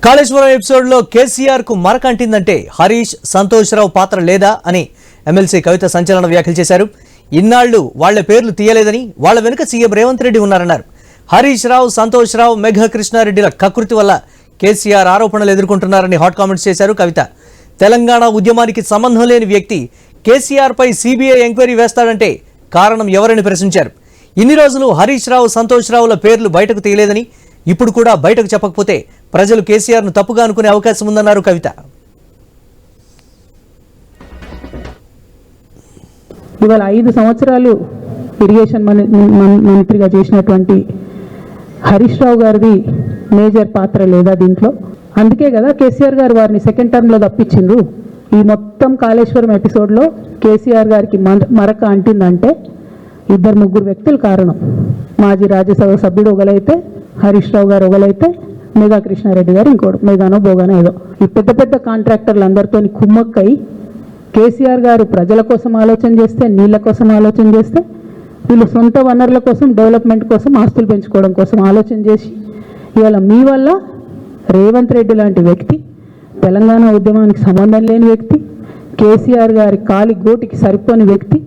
కాళేశ్వరం ఎపిసోడ్లో కేసీఆర్ కు మరకంటిందంటే హరీష్ సంతోష్ రావు పాత్ర లేదా అని ఎమ్మెల్సీ కవిత సంచలన వ్యాఖ్యలు చేశారు. ఇన్నాళ్లు వాళ్ల పేర్లు తీయలేదని, వాళ్ల వెనుక సీఎం రేవంత్ రెడ్డి ఉన్నారన్నారు. హరీష్ రావు, సంతోష్ రావు, మేఘా కృష్ణారెడ్డిల కకృతి వల్ల కేసీఆర్ ఆరోపణలు ఎదుర్కొంటున్నారని హాట్ కామెంట్స్ చేశారు కవిత. తెలంగాణ ఉద్యమానికి సంబంధం లేని వ్యక్తి కేసీఆర్ పై సిబిఐ ఎంక్వైరీ వేస్తాడంటే కారణం ఎవరని ప్రశ్నించారు. ఇన్ని రోజులు హరీష్ రావు, సంతోష్ రావుల పేర్లు బయటకు తీయలేదని, ఇప్పుడు కూడా బయటకు చెప్పకపోతే ప్రజలు కేసీఆర్ను తప్పుగా అనుకునే అవకాశం ఉందన్నారు కవిత. ఇవాళ 5 సంవత్సరాలు ఇరిగేషన్ మంత్రిగా చేసినటువంటి హరీష్ రావు గారిది మేజర్ పాత్ర లేదా దీంట్లో? అందుకే కదా కేసీఆర్ గారు వారిని సెకండ్ టర్మ్లో తప్పించిండ్రు. ఈ మొత్తం కాళేశ్వరం ఎపిసోడ్లో కేసీఆర్ గారికి మరక అంటిందంటే 2-3 వ్యక్తులు కారణం. మాజీ రాజ్యసభ సభ్యుడు ఒకలైతే, హరీష్ రావు గారు ఒకలైతే, మేఘా కృష్ణారెడ్డి గారు ఇంకోటి, మేఘానో బోగానో ఏదో. ఈ పెద్ద పెద్ద కాంట్రాక్టర్లు అందరితో కుమ్మక్కై కేసీఆర్ గారు ప్రజల కోసం ఆలోచన చేస్తే, నీళ్ల కోసం ఆలోచన చేస్తే, వీళ్ళు సొంత వనరుల కోసం, డెవలప్మెంట్ కోసం, ఆస్తులు పెంచుకోవడం కోసం ఆలోచన చేసి ఇవాళ మీ వల్ల రేవంత్ రెడ్డి లాంటి వ్యక్తి, తెలంగాణ ఉద్యమానికి సంబంధం లేని వ్యక్తి, కేసీఆర్ గారి కాలి గోటికి సరిపోని వ్యక్తి,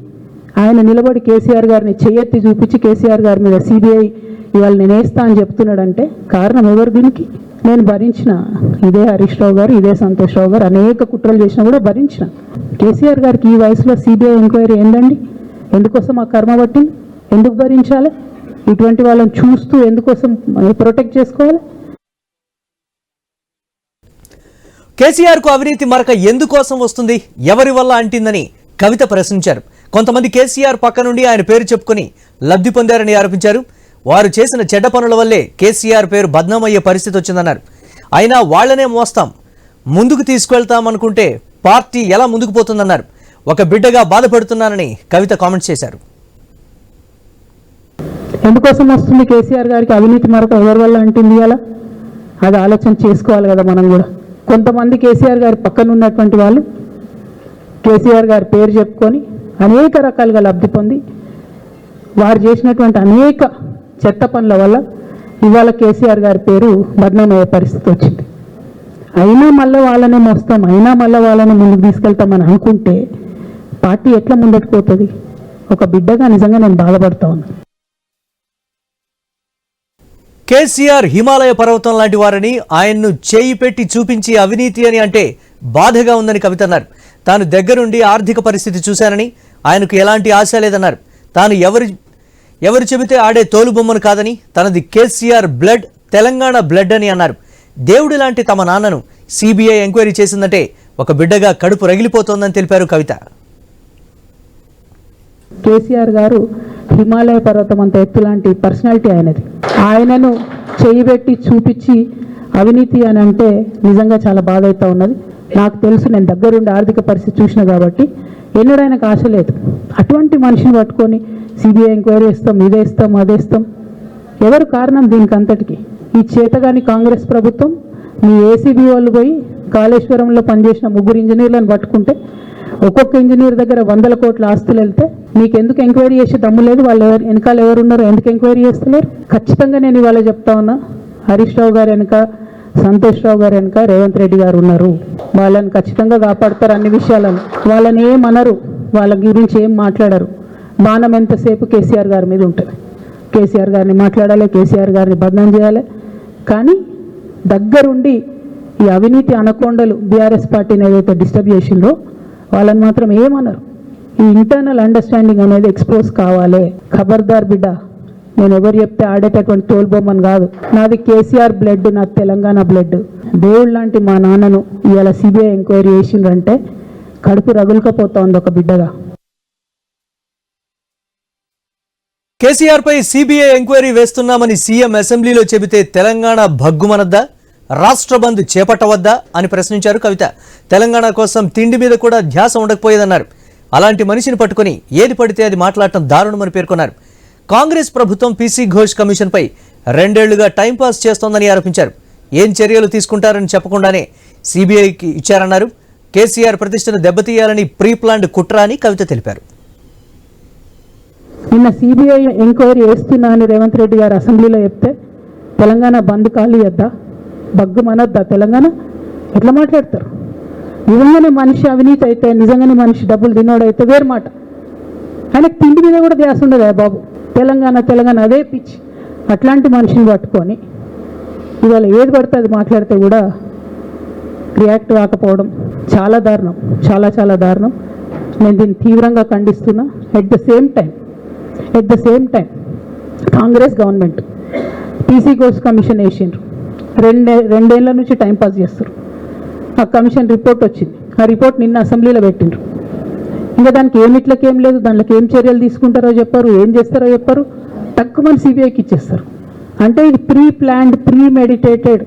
ఆయన నిలబడి కేసీఆర్ గారిని చెయ్యెత్తి చూపించి కేసీఆర్ గారి మీద సిబిఐ ఇవాళ నేను వేస్తా అని చెప్తున్నాడంటే కారణం ఎవరు దీనికి? నేను భరించిన. ఇదే హరీష్ రావు గారు, ఇదే సంతోష్ రావు గారు అనేక కుట్రలు చేసినా కూడా భరించిన. కేసీఆర్ గారికి ఈ వయసులో సిబిఐ ఎంక్వైరీ ఏందండి? ఎందుకోసం ఆ కర్మ పట్టింది? ఎందుకు భరించాలి? ఇటువంటి వాళ్ళని చూస్తూ ఎందుకోసం ప్రొటెక్ట్ చేసుకోవాలి? కేసీఆర్ కు అవినీతి మరక ఎందుకోసం వస్తుంది, ఎవరి వల్ల అంటిందని కవిత ప్రశ్నించారు. కొంతమంది కేసీఆర్ పక్క నుండి ఆయన పేరు చెప్పుకొని లబ్ధి పొందారని ఆరోపించారు. వారు చేసిన చెడ్డ పనుల వల్లే కేసీఆర్ పేరు బద్నామయ్యే పరిస్థితి వచ్చిందన్నారు. అయినా వాళ్లనే మోస్తాం, ముందుకు తీసుకువెళ్తాం అనుకుంటే పార్టీ ఎలా ముందుకు పోతుందన్నారు. ఒక బిడ్డగా బాధపడుతున్నానని కవిత కామెంట్స్ చేశారు. ఎందుకోసం వస్తుంది కేసీఆర్ గారికి అవినీతి మరక, ఎవరి వల్ల అంటుంది? అలా అది ఆలోచన చేసుకోవాలి కదా మనం కూడా. కొంతమంది కేసీఆర్ గారి పక్కన ఉన్నటువంటి వాళ్ళు కేసీఆర్ గారి పేరు చెప్పుకొని అనేక రకాలుగా లబ్ధి పొంది వారు చేసినటువంటి అనేక చెత్త పనుల వల్ల ఇవాళ కేసీఆర్ గారి పేరు బద్నామయ్యే పరిస్థితి వచ్చింది. అయినా మళ్ళీ వాళ్ళనే మోస్తాం, అయినా మళ్ళీ వాళ్ళని ముందుకు తీసుకెళ్తామని అనుకుంటే పార్టీ ఎట్లా ముందుకు పోతుంది? ఒక బిడ్డగా నిజంగా నేను బాధపడతా ఉన్నాను. కేసీఆర్ హిమాలయ పర్వతం లాంటి వారని, ఆయన్ను చేయి పెట్టి చూపించి అవినీతి అని అంటే బాధగా ఉందని కవిత అన్నారు. తాను దగ్గరుండి ఆర్థిక పరిస్థితి చూశానని, ఆయనకు ఎలాంటి ఆశ లేదన్నారు. తాను ఎవరు చెబితే ఆడే తోలుబొమ్మను కాదని, తనది కేసీఆర్ బ్లడ్, తెలంగాణ బ్లడ్ అని అన్నారు. దేవుడి లాంటి తమ నాన్నను సిబిఐ ఎంక్వైరీ చేసిందంటే ఒక బిడ్డగా కడుపు రగిలిపోతోందని తెలిపారు కవిత. కేసీఆర్ గారు హిమాలయ పర్వతం అంత ఎత్తు లాంటి పర్సనాలిటీ ఆయనది. ఆయనను చేయబెట్టి చూపించి అవినీతి అని అంటే నిజంగా చాలా బాధ అవుతా ఉన్నది. నాకు తెలుసు, నేను దగ్గరుండి ఆర్థిక పరిస్థితి చూసిన కాబట్టి ఎన్నడూ ఆయనకు ఆశ లేదు. అటువంటి మనిషిని పట్టుకొని సిబిఐ ఎంక్వైరీ ఇస్తాం, ఇదేస్తాం, అదేస్తాం. ఎవరు కారణం దీనికి అంతటికి? ఈ చేతగాని కాంగ్రెస్ ప్రభుత్వం. మీ ఏసీబీ వాళ్ళు పోయి కాళేశ్వరంలో పనిచేసిన 3 ఇంజనీర్లను పట్టుకుంటే ఒక్కొక్క ఇంజనీర్ దగ్గర 100 కోట్ల ఆస్తులు వెళ్తే మీకెందుకు ఎంక్వైరీ చేసే దమ్ము లేదు? వాళ్ళు వెనకాల ఎవరున్నారో ఎందుకు ఎంక్వైరీ చేస్తలేరు? ఖచ్చితంగా నేను ఇవాళ చెప్తా ఉన్నా, హరీష్ రావు గారు వెనక, సంతోష్ రావు గారు వెనక రేవంత్ రెడ్డి గారు ఉన్నారు. వాళ్ళని ఖచ్చితంగా కాపాడతారు అన్ని విషయాలను. వాళ్ళని ఏమనరు, వాళ్ళ గురించి ఏం మాట్లాడరు. బాణం ఎంతసేపు కేసీఆర్ గారి మీద ఉంటుంది. కేసీఆర్ గారిని మాట్లాడాలి, కేసీఆర్ గారిని బదనాం చేయాలి. కానీ దగ్గరుండి ఈ అవినీతి అనకొండలు బీఆర్ఎస్ పార్టీని ఏదైతే డిస్టర్బ్ చేసిండ్రో వాళ్ళని మాత్రం ఏమనరు. ఈ ఇంటర్నల్ అండర్స్టాండింగ్ అనేది ఎక్స్పోజ్ కావాలి. ఖబర్దార్ బిడ్డ, నేను ఎవరు చెప్తే ఆడేటటువంటి తోలుబొమ్మను కాదు. నాది కేసీఆర్ బ్లడ్, నాది తెలంగాణ బ్లడ్. దేవుడు లాంటి మా నాన్నను ఇవాళ సిబిఐ ఎంక్వైరీ చేసిండ్రంటే కడుపు రగులుకపోతా ఉంది ఒక బిడ్డగా. కేసీఆర్ పై సిబిఐ ఎంక్వైరీ వేస్తున్నామని సీఎం అసెంబ్లీలో చెబితే తెలంగాణ భగ్గుమనద్దా, రాష్ట్ర బంద్ చేపట్టవద్దా అని ప్రశ్నించారు కవిత. తెలంగాణ కోసం తిండి మీద కూడా ధ్యాస ఉండకపోయేదన్నారు. అలాంటి మనిషిని పట్టుకుని ఏది పడితే అది మాట్లాడటం దారుణమని పేర్కొన్నారు. కాంగ్రెస్ ప్రభుత్వం పీసీ ఘోష్ కమిషన్పై 2 ఏళ్లుగా టైంపాస్ చేస్తోందని ఆరోపించారు. ఏం చర్యలు తీసుకుంటారని చెప్పకుండానే సిబిఐకి ఇచ్చారన్నారు. కేసీఆర్ ప్రతిష్టను దెబ్బతీయాలని ప్రీ ప్లాన్డ్ కుట్ర అని కవిత తెలిపారు. నిన్న సిబిఐ ఎంక్వైరీ వేస్తున్నా అని రేవంత్ రెడ్డి గారు అసెంబ్లీలో చెప్తే తెలంగాణ బంద్ ఖాళీ వద్దా? బగ్గుమనొద్దా తెలంగాణ? ఎట్లా మాట్లాడతారు? నిజంగానే మనిషి అవినీతి అయితే, నిజంగానే మనిషి డబ్బులు తినోడైతే వేరు మాట. ఆయనకు తిండి మీద కూడా ధ్యాస ఉండదా బాబు? తెలంగాణ తెలంగాణ అదే పిచ్చి. అట్లాంటి మనిషిని పట్టుకొని ఇవాళ ఏది పడితే అది మాట్లాడితే కూడా రియాక్ట్ కాకపోవడం చాలా దారుణం, చాలా చాలా దారుణం. నేను దీన్ని తీవ్రంగా ఖండిస్తున్నా. At the same time Congress government PC కోర్స్ కమిషన్ వేసిండ్రు. రెండేళ్ల నుంచి టైంపాస్ చేస్తారు. ఆ కమిషన్ రిపోర్ట్ వచ్చింది. ఆ రిపోర్ట్ నిన్న అసెంబ్లీలో పెట్టిండ్రు. ఇంకా దానికి ఏం లేదు, దాంట్లోకి ఏం చర్యలు తీసుకుంటారో చెప్పారు, ఏం చేస్తారో చెప్పారు. తక్కువ మంది సిబిఐకి ఇచ్చేస్తారు. అంటే ఇది ప్రీ ప్లాన్డ్, ప్రీ మెడిటేటెడ్